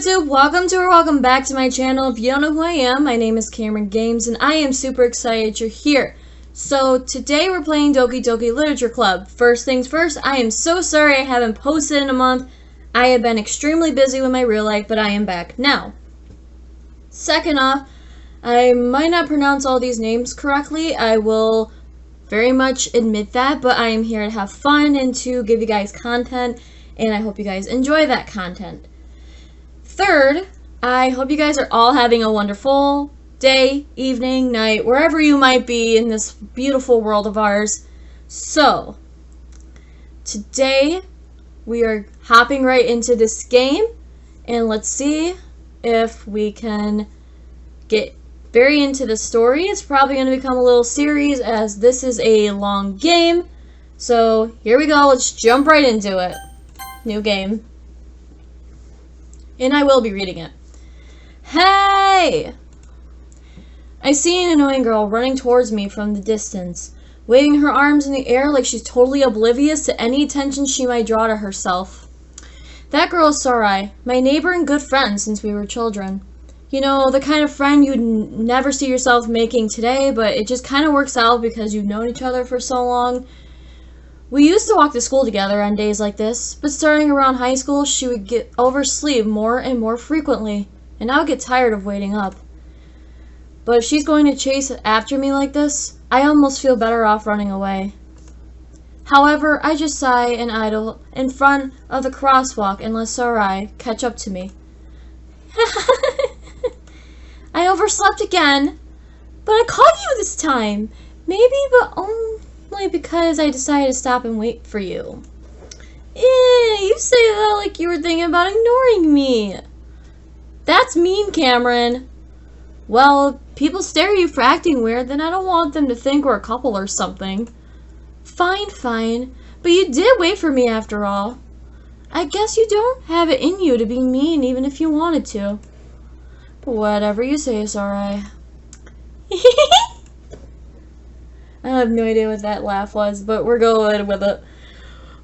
YouTube? Welcome to or welcome back to my channel. If you don't know who I am, my name is Cameron Games and I am super excited you're here. So today we're playing Doki Literature Club. First things first, I am so sorry I haven't posted in a month. I have been extremely busy with my real life, but I am back now. Second off, I might not pronounce all these names correctly. I will very much admit that, but I am here to have fun and to give you guys content, and I hope you guys enjoy that content. Third, I hope you guys are all having a wonderful day, evening, night, wherever you might be in this beautiful world of ours. So, today we are hopping right into this game, and let's see if we can get very into the story. It's probably going to become a little series as this is a long game. So, here we go. Let's jump right into it. New game. And I will be reading it. Hey! I see an annoying girl running towards me from the distance, waving her arms in the air like she's totally oblivious to any attention she might draw to herself. That girl is Sarai, my neighbor and good friend since we were children. You know, the kind of friend you'd never see yourself making today, but it just kind of works out because you've known each other for so long. We used to walk to school together on days like this, but starting around high school, she would get oversleep more and more frequently, and I would get tired of waiting up. But if she's going to chase after me like this, I almost feel better off running away. However, I just sigh and idle in front of the crosswalk and let Sarai catch up to me. I overslept again, but I caught you this time. Maybe, but only because I decided to stop and wait for you. You say that like you were thinking about ignoring me. That's mean, Cameron. Well, if people stare at you for acting weird, then I don't want them to think we're a couple or something. Fine. But you did wait for me after all. I guess you don't have it in you to be mean even if you wanted to. But whatever you say, Sarai. I have no idea what that laugh was, but we're going with it.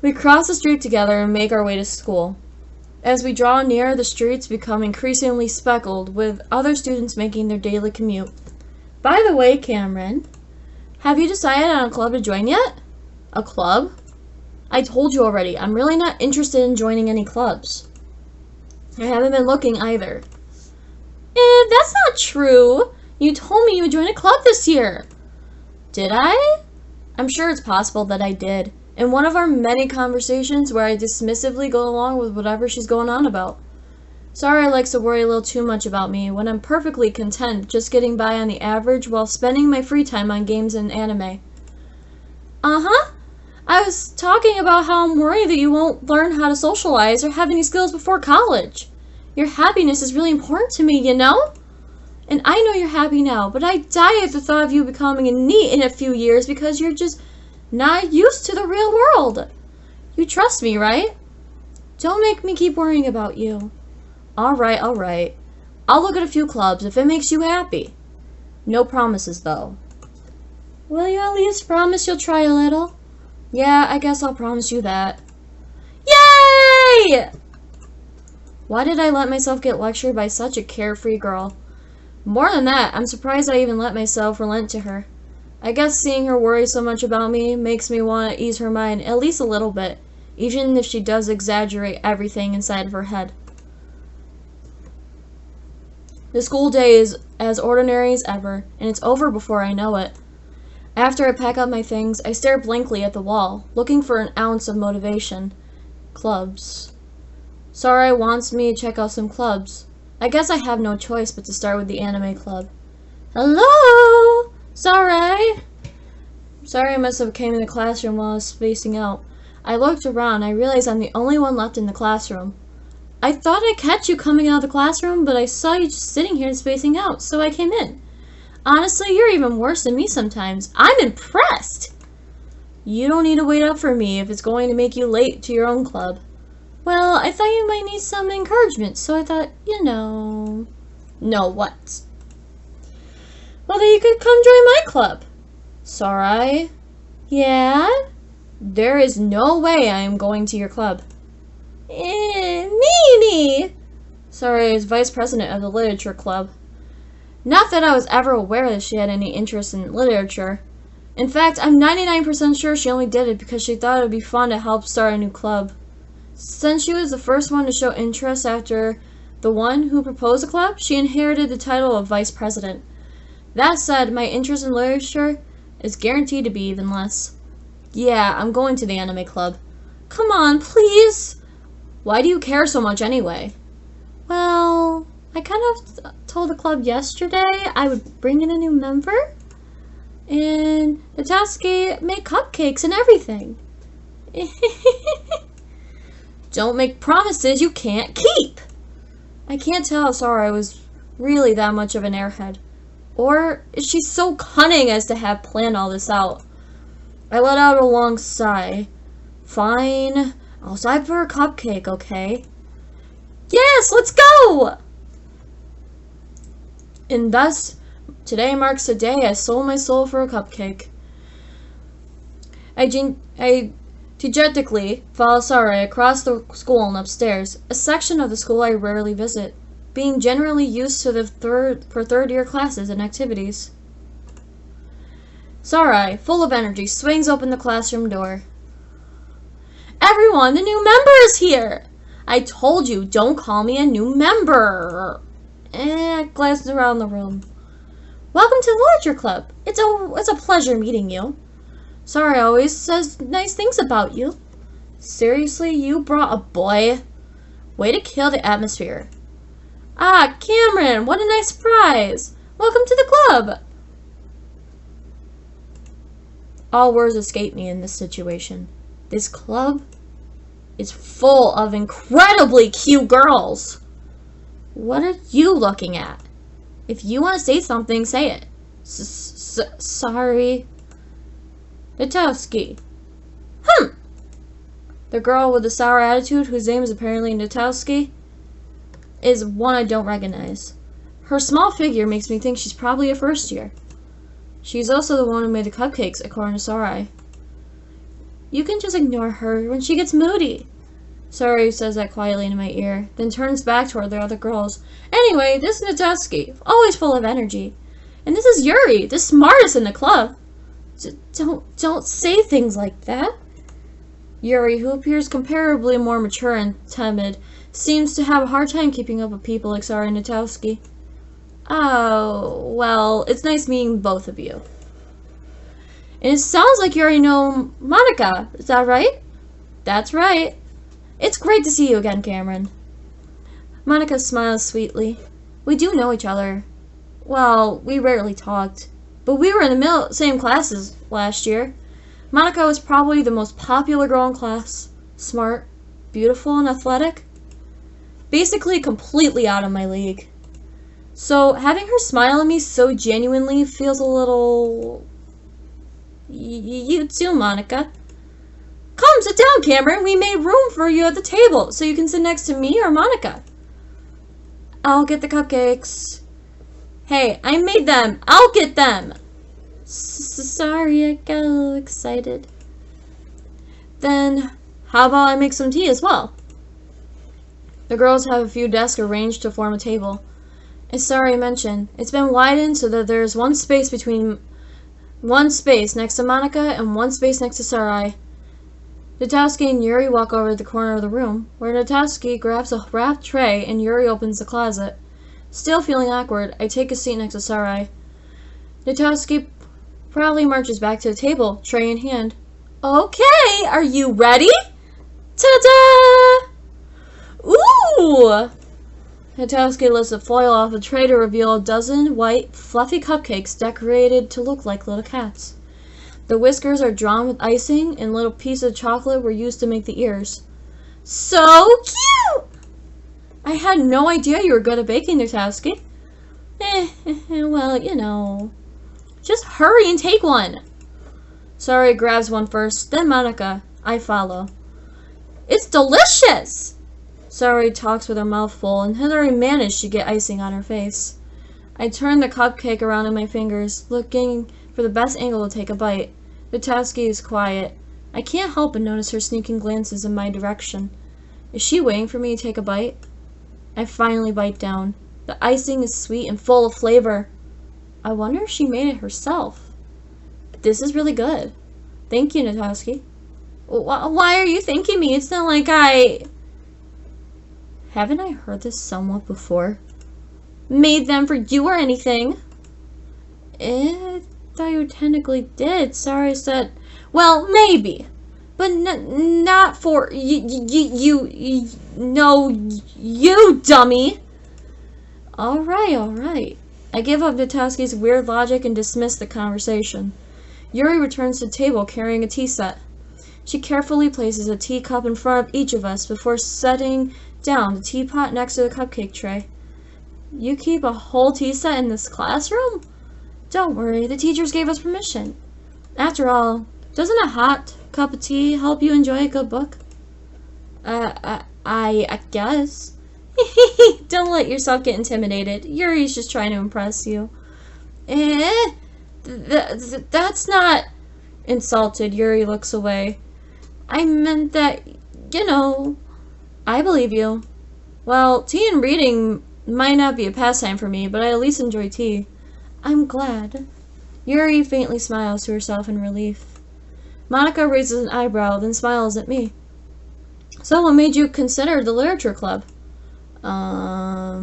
We cross the street together and make our way to school. As we draw near, the streets become increasingly speckled, with other students making their daily commute. By the way, Cameron, have you decided on a club to join yet? A club? I told you already, I'm really not interested in joining any clubs. I haven't been looking either. That's not true. You told me you would join a club this year. Did I? I'm sure it's possible that I did. In one of our many conversations where I dismissively go along with whatever she's going on about. Sarai likes to worry a little too much about me when I'm perfectly content just getting by on the average while spending my free time on games and anime. Uh-huh. I was talking about how I'm worried that you won't learn how to socialize or have any skills before college. Your happiness is really important to me, you know? And I know you're happy now, but I die at the thought of you becoming a NEET in a few years because you're just not used to the real world. You trust me, right? Don't make me keep worrying about you. Alright. I'll look at a few clubs if it makes you happy. No promises, though. Will you at least promise you'll try a little? Yeah, I guess I'll promise you that. Yay! Why did I let myself get lectured by such a carefree girl? More than that, I'm surprised I even let myself relent to her. I guess seeing her worry so much about me makes me want to ease her mind at least a little bit, even if she does exaggerate everything inside of her head. The school day is as ordinary as ever, and it's over before I know it. After I pack up my things, I stare blankly at the wall, looking for an ounce of motivation. Clubs. Sarai wants me to check out some clubs. I guess I have no choice but to start with the anime club. Hello? Sarai? Sorry, I must have came in the classroom while I was spacing out. I looked around. I realized I'm the only one left in the classroom. I thought I'd catch you coming out of the classroom, but I saw you just sitting here and spacing out, so I came in. Honestly, you're even worse than me sometimes. I'm impressed! You don't need to wait up for me if it's going to make you late to your own club. Well, I thought you might need some encouragement, so I thought, you know... No, what? Well, then you could come join my club. Sarai? Yeah? There is no way I am going to your club. Meanie! Sarai is vice president of the literature club. Not that I was ever aware that she had any interest in literature. In fact, I'm 99% sure she only did it because she thought it would be fun to help start a new club. Since she was the first one to show interest after the one who proposed the club, she inherited the title of vice president. That said, my interest in literature is guaranteed to be even less. Yeah, I'm going to the anime club. Come on, please! Why do you care so much anyway? Well, I kind of told the club yesterday I would bring in a new member. And Natsuki made cupcakes and everything. Don't make promises you can't keep. I can't tell if Sarai was really that much of an airhead. Or is she so cunning as to have planned all this out? I let out a long sigh. Fine, I'll sign for a cupcake, okay? Yes, let's go! And thus, today marks the day I sold my soul for a cupcake. I dejectedly follow Sarai across the school and upstairs, a section of the school I rarely visit, being generally used to the third-year classes and activities. Sarai, full of energy, swings open the classroom door. Everyone, the new member is here! I told you, don't call me a new member! Glances around the room. Welcome to the literature club. It's a pleasure meeting you. Sarai always says nice things about you. Seriously, you brought a boy? Way to kill the atmosphere. Ah, Cameron, what a nice surprise. Welcome to the club. All words escape me in this situation. This club is full of incredibly cute girls. What are you looking at? If you want to say something, say it. Sorry. Natsuki. The girl with the sour attitude, whose name is apparently Natsuki, is one I don't recognize. Her small figure makes me think she's probably a first year. She's also the one who made the cupcakes, according to Sarai. You can just ignore her when she gets moody. Sarai says that quietly in my ear, then turns back toward the other girls. Anyway, this is Natsuki, always full of energy. And this is Yuri, the smartest in the club. Don't say things like that. Yuri, who appears comparably more mature and timid, seems to have a hard time keeping up with people like Sarai and Natsuki. Oh, well, it's nice meeting both of you. And it sounds like you already know Monica, is that right? That's right. It's great to see you again, Cameron. Monica smiles sweetly. We do know each other. Well, we rarely talked. But we were in the same classes last year. Monica was probably the most popular girl in class. Smart, beautiful, and athletic. Basically completely out of my league. So having her smile at me so genuinely feels a little... You too, Monica. Come, sit down, Cameron. We made room for you at the table, so you can sit next to me or Monica. I'll get the cupcakes. Hey, I made them. I'll get them. Sorry, I got a little excited. Then, how about I make some tea as well? The girls have a few desks arranged to form a table. As Sarai mentioned, it's been widened so that there is one space next to Monica and one space next to Sarai. Natsuki and Yuri walk over to the corner of the room, where Natsuki grabs a wrapped tray and Yuri opens the closet. Still feeling awkward, I take a seat next to Sarai. Natsuki proudly marches back to the table, tray in hand. Okay, are you ready? Ta-da! Ooh! Natsuki lifts the foil off the tray to reveal a dozen white, fluffy cupcakes decorated to look like little cats. The whiskers are drawn with icing, and little pieces of chocolate were used to make the ears. So cute! I had no idea you were good at baking, Natsuki. Well, you know. Just hurry and take one. Sarai grabs one first, then Monica. I follow. It's delicious! Sarai talks with her mouth full and has already managed to get icing on her face. I turn the cupcake around in my fingers, looking for the best angle to take a bite. Natsuki is quiet. I can't help but notice her sneaking glances in my direction. Is she waiting for me to take a bite? I finally bite down. The icing is sweet and full of flavor. I wonder if she made it herself. This is really good. Thank you, Natowski. Why are you thanking me? It's not like I... Haven't I heard this somewhat before? Made them for you or anything. I thought you technically did. Sorry, I said... Well, maybe. But not for you, no, you dummy. Alright. I give up Natowski's weird logic and dismiss the conversation. Yuri returns to the table carrying a tea set. She carefully places a teacup in front of each of us before setting down the teapot next to the cupcake tray. You keep a whole tea set in this classroom? Don't worry, the teachers gave us permission. After all, doesn't a hot cup of tea help you enjoy a good book? I guess. Don't let yourself get intimidated. Yuri's just trying to impress you. That's not... Insulted, Yuri looks away. I meant that, I believe you. Well, tea and reading might not be a pastime for me, but I at least enjoy tea. I'm glad. Yuri faintly smiles to herself in relief. Monica raises an eyebrow, then smiles at me. So what made you consider the literature club? I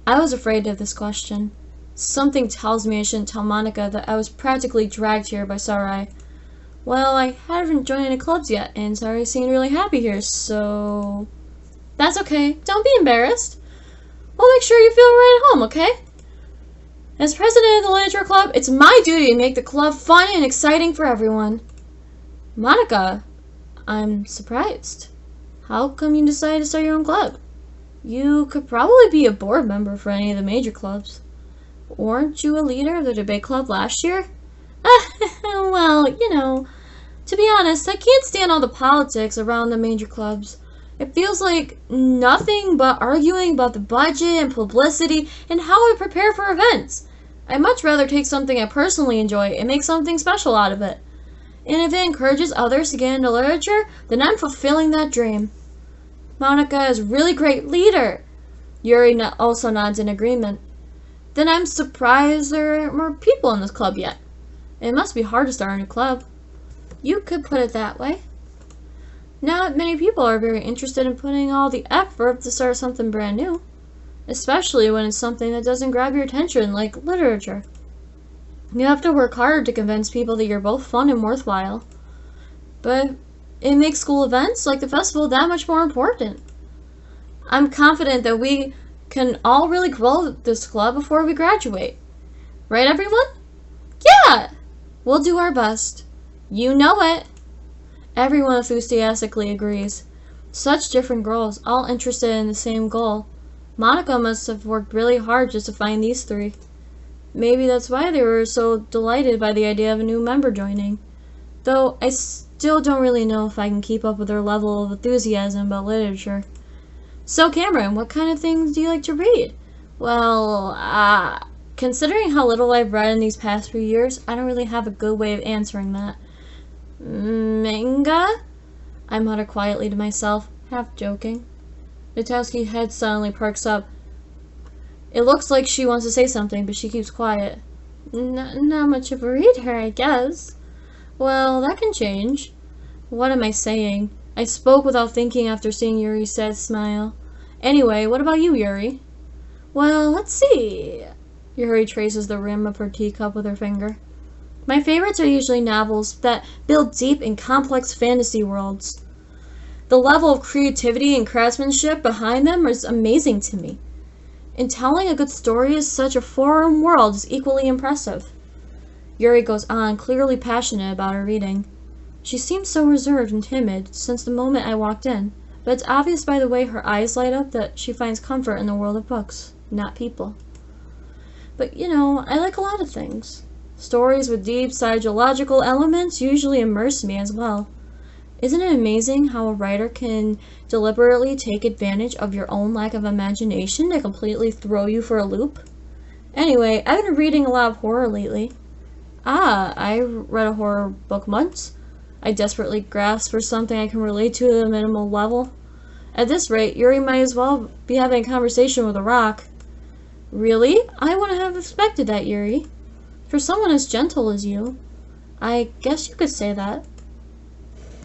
was afraid of this question. Something tells me I shouldn't tell Monica that I was practically dragged here by Sarai. Well, I haven't joined any clubs yet, and Sarai seemed really happy here, so... That's okay. Don't be embarrassed. We'll make sure you feel right at home, okay? As president of the literature club, it's my duty to make the club fun and exciting for everyone. Monica, I'm surprised. How come you decided to start your own club? You could probably be a board member for any of the major clubs. Weren't you a leader of the debate club last year? Well, to be honest, I can't stand all the politics around the major clubs. It feels like nothing but arguing about the budget and publicity and how I prepare for events. I'd much rather take something I personally enjoy and make something special out of it. And if it encourages others to get into literature, then I'm fulfilling that dream. Monica is a really great leader. Yuri also nods in agreement. Then I'm surprised there aren't more people in this club yet. It must be hard to start a new club. You could put it that way. Not many people are very interested in putting all the effort to start something brand new. Especially when it's something that doesn't grab your attention, like literature. You have to work hard to convince people that you're both fun and worthwhile. But it makes school events, like the festival, that much more important. I'm confident that we can all really grow this club before we graduate. Right, everyone? Yeah! We'll do our best. You know it. Everyone enthusiastically agrees. Such different girls, all interested in the same goal. Monica must have worked really hard just to find these three. Maybe that's why they were so delighted by the idea of a new member joining. Though I still don't really know if I can keep up with their level of enthusiasm about literature. So Cameron, what kind of things do you like to read? Well, considering how little I've read in these past few years, I don't really have a good way of answering that. Manga? I mutter quietly to myself, half joking. Natowski's head suddenly perks up. It looks like she wants to say something, but she keeps quiet. Not much of a reader, I guess. Well, that can change. What am I saying? I spoke without thinking after seeing Yuri's sad smile. Anyway, what about you, Yuri? Well, let's see. Yuri traces the rim of her teacup with her finger. My favorites are usually novels that build deep and complex fantasy worlds. The level of creativity and craftsmanship behind them is amazing to me. And telling a good story in such a foreign world is equally impressive. Yuri goes on, clearly passionate about her reading. She seems so reserved and timid since the moment I walked in, but it's obvious by the way her eyes light up that she finds comfort in the world of books, not people. But, I like a lot of things. Stories with deep psychological elements usually immerse me as well. Isn't it amazing how a writer can deliberately take advantage of your own lack of imagination to completely throw you for a loop? Anyway, I've been reading a lot of horror lately. I read a horror book once. I desperately grasped for something I can relate to at a minimal level. At this rate, Yuri might as well be having a conversation with a rock. Really? I wouldn't have expected that, Yuri. For someone as gentle as you. I guess you could say that.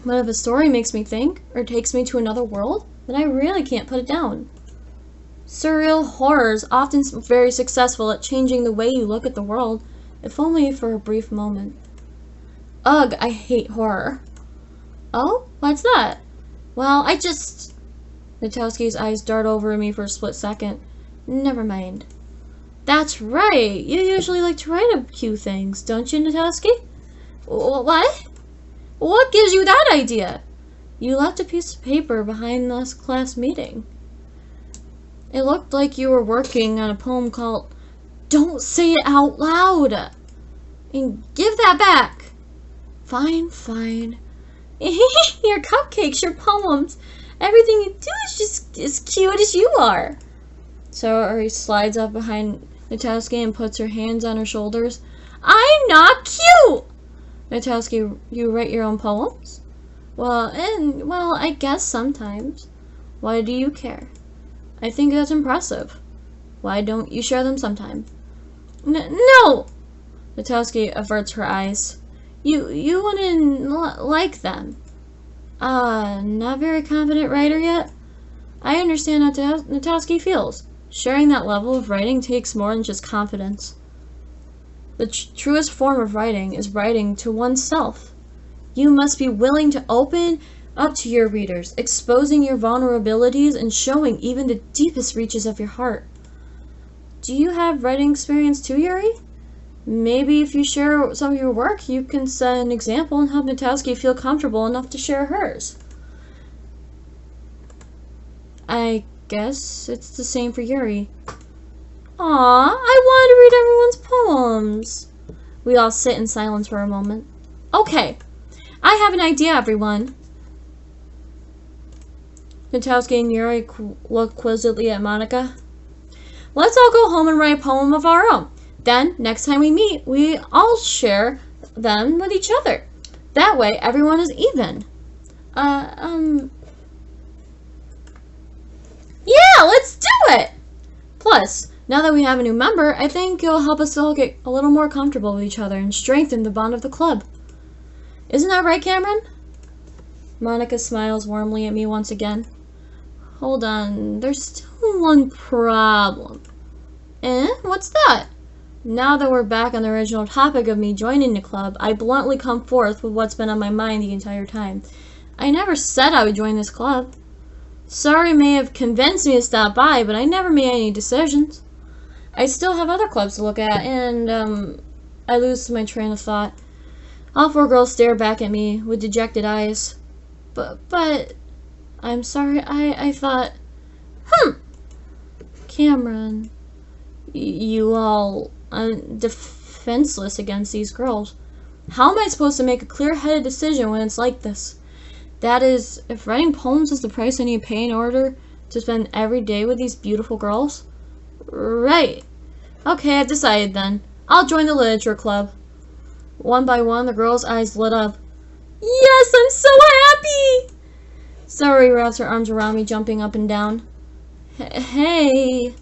But if a story makes me think, or takes me to another world, then I really can't put it down. Surreal horror is often very successful at changing the way you look at the world, if only for a brief moment. Ugh, I hate horror. Oh? What's that? Well, Natowski's eyes dart over me for a split second. Never mind. That's right. You usually like to write a few things, don't you, Natowski? What? What gives you that idea? You left a piece of paper behind last class meeting. It looked like you were working on a poem called Don't Say It Out Loud. And give that back. Fine, fine. Your cupcakes, your poems. Everything you do is just as cute as you are. So he slides up behind Natowski and puts her hands on her shoulders. I'm not cute! Natowski, you write your own poems? Well, I guess sometimes. Why do you care? I think that's impressive. Why don't you share them sometime? No! Natowski averts her eyes. You wouldn't like them. Not very confident writer yet? I understand how Natowski feels. Sharing that level of writing takes more than just confidence. The truest form of writing is writing to oneself. You must be willing to open up to your readers, exposing your vulnerabilities and showing even the deepest reaches of your heart. Do you have writing experience too, Yuri? Maybe if you share some of your work, you can set an example and help Natowski feel comfortable enough to share hers. I guess it's the same for Yuri. Aw, I wanted to read everyone's poems. We all sit in silence for a moment. Okay, I have an idea, everyone. Natowski and Yuri look quizzically at Monika. Let's all go home and write a poem of our own. Then, next time we meet, we all share them with each other. That way, everyone is even. Yeah, let's do it! Plus, now that we have a new member, I think it'll help us all get a little more comfortable with each other and strengthen the bond of the club. Isn't that right, Cameron? Monika smiles warmly at me once again. Hold on, there's still one problem. What's that? Now that we're back on the original topic of me joining the club, I bluntly come forth with what's been on my mind the entire time. I never said I would join this club. Sorry may have convinced me to stop by, but I never made any decisions. I still have other clubs to look at, and, I lose my train of thought. All four girls stare back at me with dejected eyes. But, I'm sorry, I thought, Cameron, you all defenseless against these girls. How am I supposed to make a clear-headed decision when it's like this? That is, if writing poems is the price I need to pay in order to spend every day with these beautiful girls? Right. Okay, I've decided then. I'll join the literature club. One by one, the girls' eyes lit up. Yes, I'm so happy! Sorry wraps her arms around me, jumping up and down. Hey.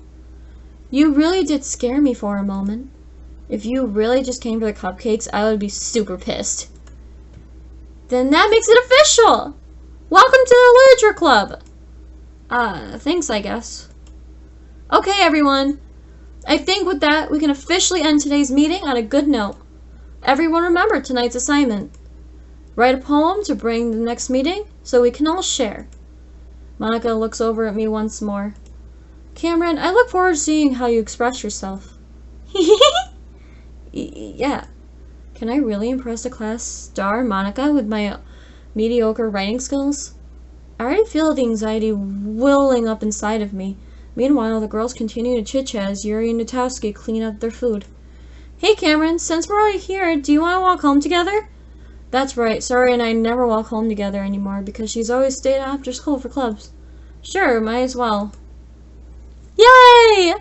You really did scare me for a moment. If you really just came for the cupcakes, I would be super pissed. Then that makes it official! Welcome to the Literature Club! Thanks, I guess. Okay, everyone. I think with that, we can officially end today's meeting on a good note. Everyone remember tonight's assignment. Write a poem to bring the next meeting so we can all share. Monika looks over at me once more. Cameron, I look forward to seeing how you express yourself. Yeah. Can I really impress the class star, Monika, with my mediocre writing skills? I already feel the anxiety welling up inside of me. Meanwhile, the girls continue to chit-chat as Yuri and Natowski clean up their food. Hey, Cameron, since we're already here, do you want to walk home together? That's right, Sari and I never walk home together anymore because she's always stayed after school for clubs. Sure, might as well. Yay!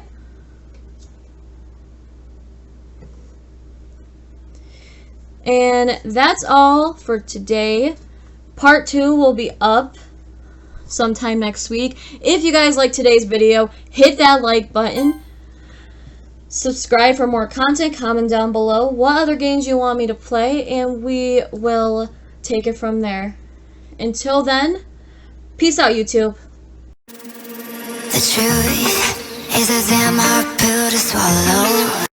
And that's all for today. Part 2 will be up sometime next week. If you guys like today's video, hit that like button. Subscribe for more content. Comment down below what other games you want me to play, and we will take it from there. Until then, peace out, YouTube. The truth is a damn hard pill to swallow.